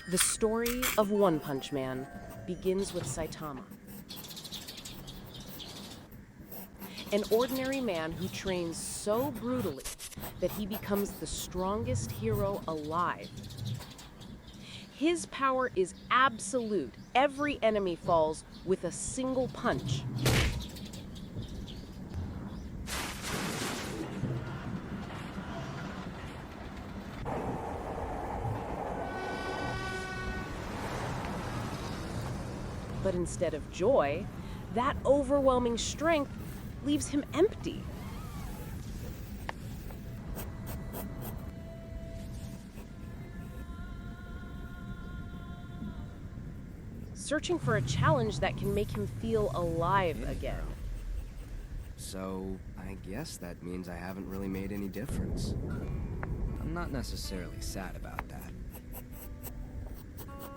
The story of One Punch Man begins with Saitama, an ordinary man who trains so brutally that he becomes the strongest hero alive. His power is absolute. Every enemy falls with a single punch. But instead of joy, that overwhelming strength leaves him empty. Searching for a challenge that can make him feel alive again. So, I guess that means I haven't really made any difference. I'm not necessarily sad about that.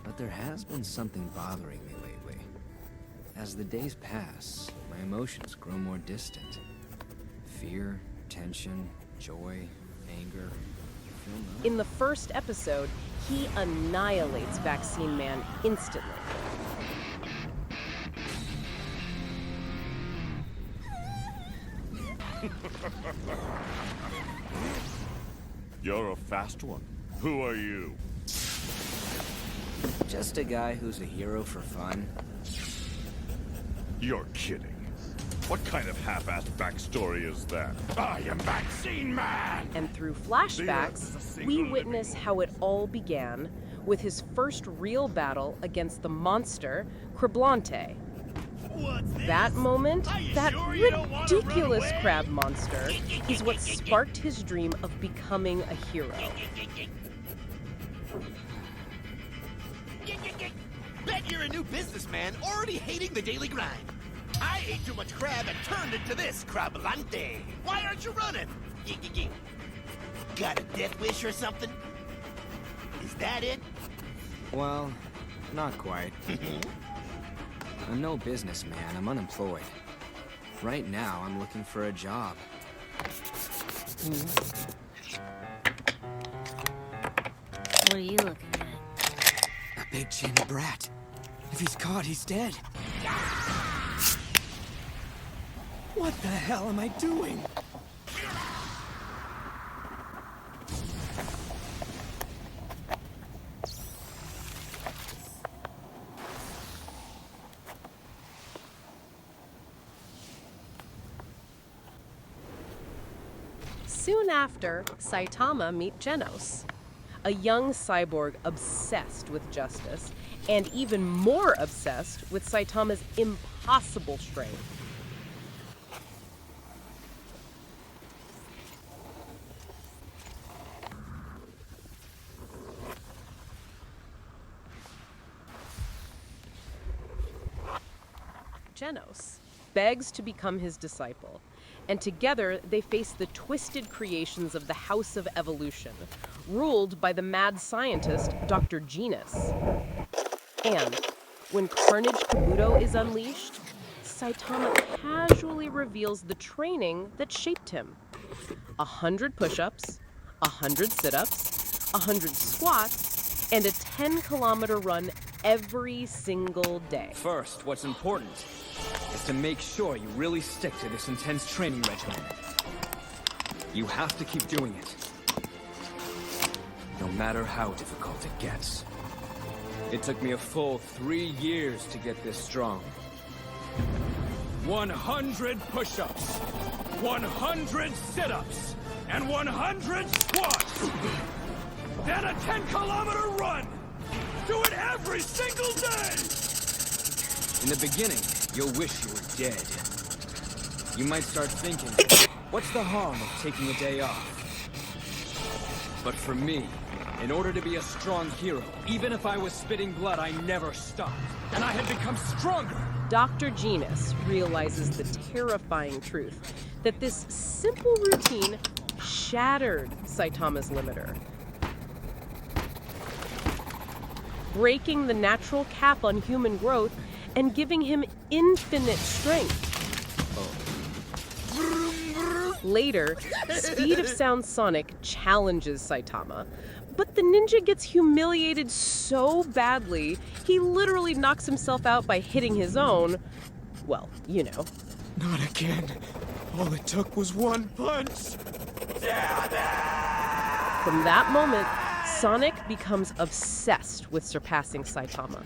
But there has been something bothering me lately. As the days pass, my emotions grow more distant. Fear, tension, joy, anger. In the first episode, he annihilates Vaccine Man instantly. You're a fast one. Who are you? Just a guy who's a hero for fun. You're kidding. What kind of half-assed backstory is that? I am Vaccine Man! And through flashbacks, we witness how it all began with his first real battle against the monster, Criblante. That moment, that ridiculous crab monster, is what sparked his dream of becoming a hero. Bet you're a new businessman already hating the daily grind. I ate too much crab and turned into this Crablante. Why aren't you running? Got a death wish or something? Is that it? Well, not quite. I'm no businessman, I'm unemployed. Right now, I'm looking for a job. What are you looking at? A big chinny brat. If he's caught, he's dead. What the hell am I doing? Soon after, Saitama meets Genos, a young cyborg obsessed with justice and even more obsessed with Saitama's impossible strength. Genos begs to become his disciple, and together they face the twisted creations of the House of Evolution, ruled by the mad scientist Dr. Genos. And when Carnage Kabuto is unleashed, Saitama casually reveals the training that shaped him. 100 push-ups, 100 sit-ups, 100 squats, and a 10-kilometer run every single day. First, what's important is to make sure you really stick to this intense training regimen. You have to keep doing it, no matter how difficult it gets. It took me a full 3 years to get this strong. 100 push-ups, 100 sit-ups, and 100 squats. Then a 10-kilometer run. Do it every single day! In the beginning, you'll wish you were dead. You might start thinking, what's the harm of taking a day off? But for me, in order to be a strong hero, even if I was spitting blood, I never stopped. And I had become stronger. Dr. Genos realizes the terrifying truth that this simple routine shattered Saitama's limiter, breaking the natural cap on human growth and giving him infinite strength. Later, Speed of Sound Sonic challenges Saitama, But the ninja gets humiliated so badly, he literally knocks himself out by hitting his own, well, you know. Not again. All it took was one punch. From that moment, Sonic becomes obsessed with surpassing Saitama.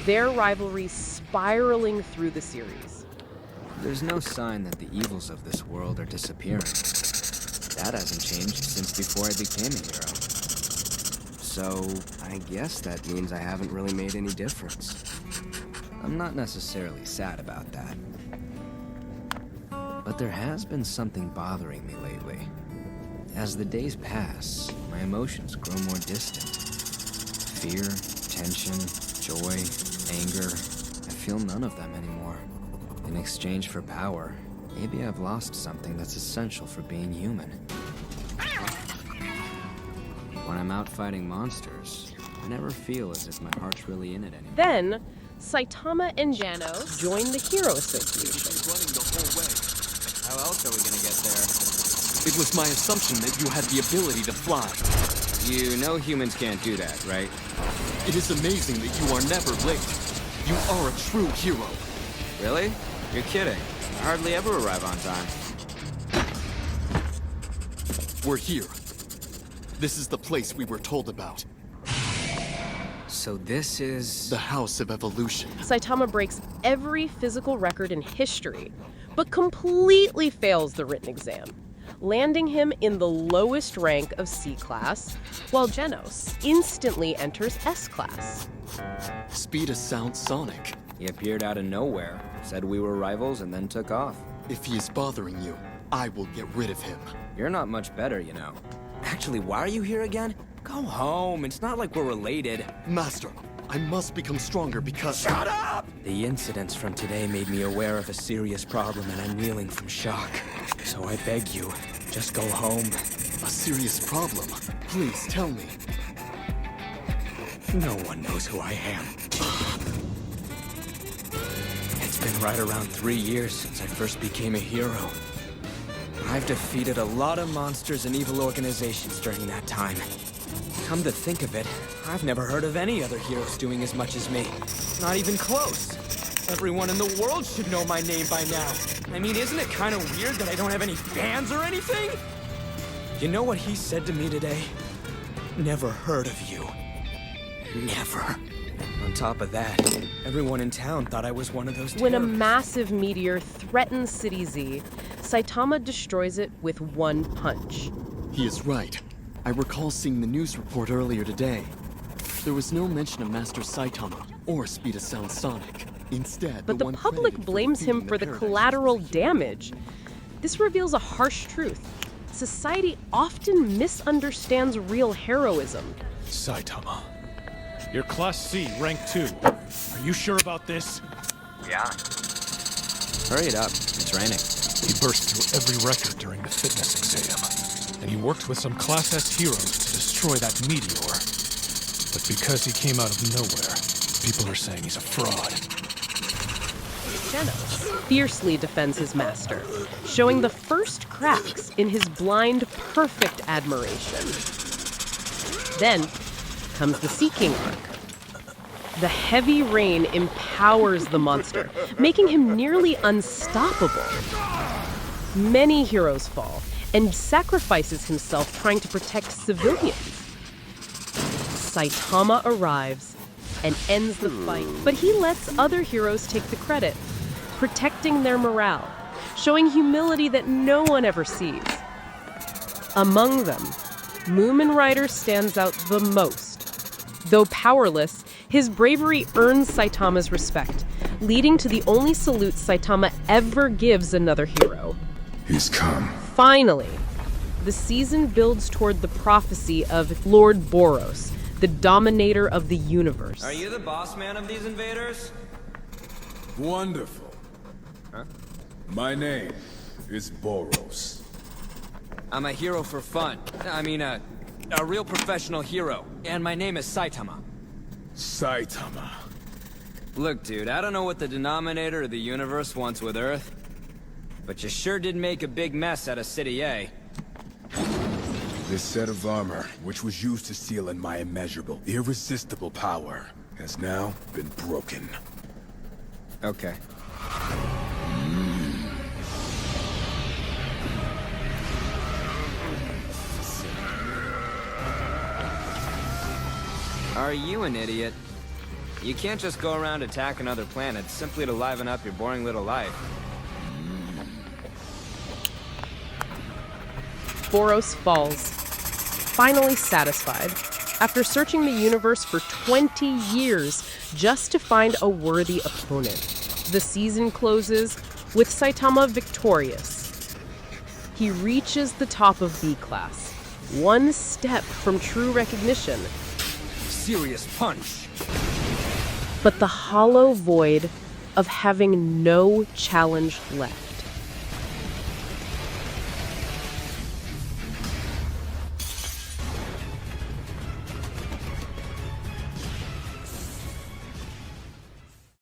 Their rivalry spiraling through the series. There's no sign that the evils of this world are disappearing. That hasn't changed since before I became a hero. So, I guess that means I haven't really made any difference. I'm not necessarily sad about that. But there has been something bothering me lately. As the days pass, my emotions grow more distant. Fear, tension, joy, anger, I feel none of them anymore. In exchange for power, maybe I've lost something that's essential for being human. When I'm out fighting monsters, I never feel as if my heart's really in it anymore. Then, Saitama and Genos join the Hero Association. Running the whole way. How else are we gonna get there? It was my assumption that you had the ability to fly. You know humans can't do that, right? It is amazing that you are never late. You are a true hero. Really? You're kidding. I hardly ever arrive on time. We're here. This is the place we were told about. So this is... The House of Evolution. Saitama breaks every physical record in history, but completely fails the written exam, landing him in the lowest rank of C-Class, while Genos instantly enters S-Class. Speed of Sound Sonic. He appeared out of nowhere, said we were rivals, and then took off. If he is bothering you, I will get rid of him. You're not much better, you know. Actually, why are you here again? Go home. It's not like we're related. Master, I must become stronger because— Shut up! The incidents from today made me aware of a serious problem, and I'm reeling from shock. So I beg you, just go home. A serious problem? Please tell me. No one knows who I am. It's been right around 3 years since I first became a hero. I've defeated a lot of monsters and evil organizations during that time. Come to think of it, I've never heard of any other heroes doing as much as me. Not even close. Everyone in the world should know my name by now. I mean, isn't it kind of weird that I don't have any fans or anything? You know what he said to me today? Never heard of you. Never. On top of that, everyone in town thought I was one of those When a terrorists. massive meteor threatens City Z, Saitama destroys it with one punch. He is right. I recall seeing the news report earlier today. There was no mention of Master Saitama or Speed of Sound Sonic. Instead, But the one public credited for blames him defeating for the Paradise collateral Lost. damage. This reveals a harsh truth. Society often misunderstands real heroism. Saitama. You're Class C, Rank 2. Are you sure about this? Yeah. Hurry it up. It's raining. He burst through every record during the fitness exam. And he worked with some Class S heroes to destroy that meteor. But because he came out of nowhere, people are saying he's a fraud. Genos fiercely defends his master, showing the first cracks in his blind, perfect admiration. Then comes the Sea King arc. The heavy rain empowers the monster, making him nearly unstoppable. Many heroes fall, and sacrifices himself trying to protect civilians. Saitama arrives and ends the fight, but he lets other heroes take the credit, protecting their morale, showing humility that no one ever sees. Among them, Moomin Rider stands out the most. Though powerless, his bravery earns Saitama's respect, leading to the only salute Saitama ever gives another hero. He's come. Finally, the season builds toward the prophecy of Lord Boros, the dominator of the universe. Are you the boss man of these invaders? Wonderful. Huh? My name is Boros. I'm a hero for fun. I mean, a real professional hero. And my name is Saitama. Saitama. Look, dude, I don't know what the denominator of the universe wants with Earth, but you sure did make a big mess out of City A. This set of armor which was used to seal in my immeasurable, irresistible power, has now been broken. Okay. Are you an idiot? You can't just go around attacking other planets simply to liven up your boring little life. Boros falls, finally satisfied, after searching the universe for 20 years just to find a worthy opponent. The season closes with Saitama victorious. He reaches the top of B-class, one step from true recognition. Serious punch. But the hollow void of having no challenge left.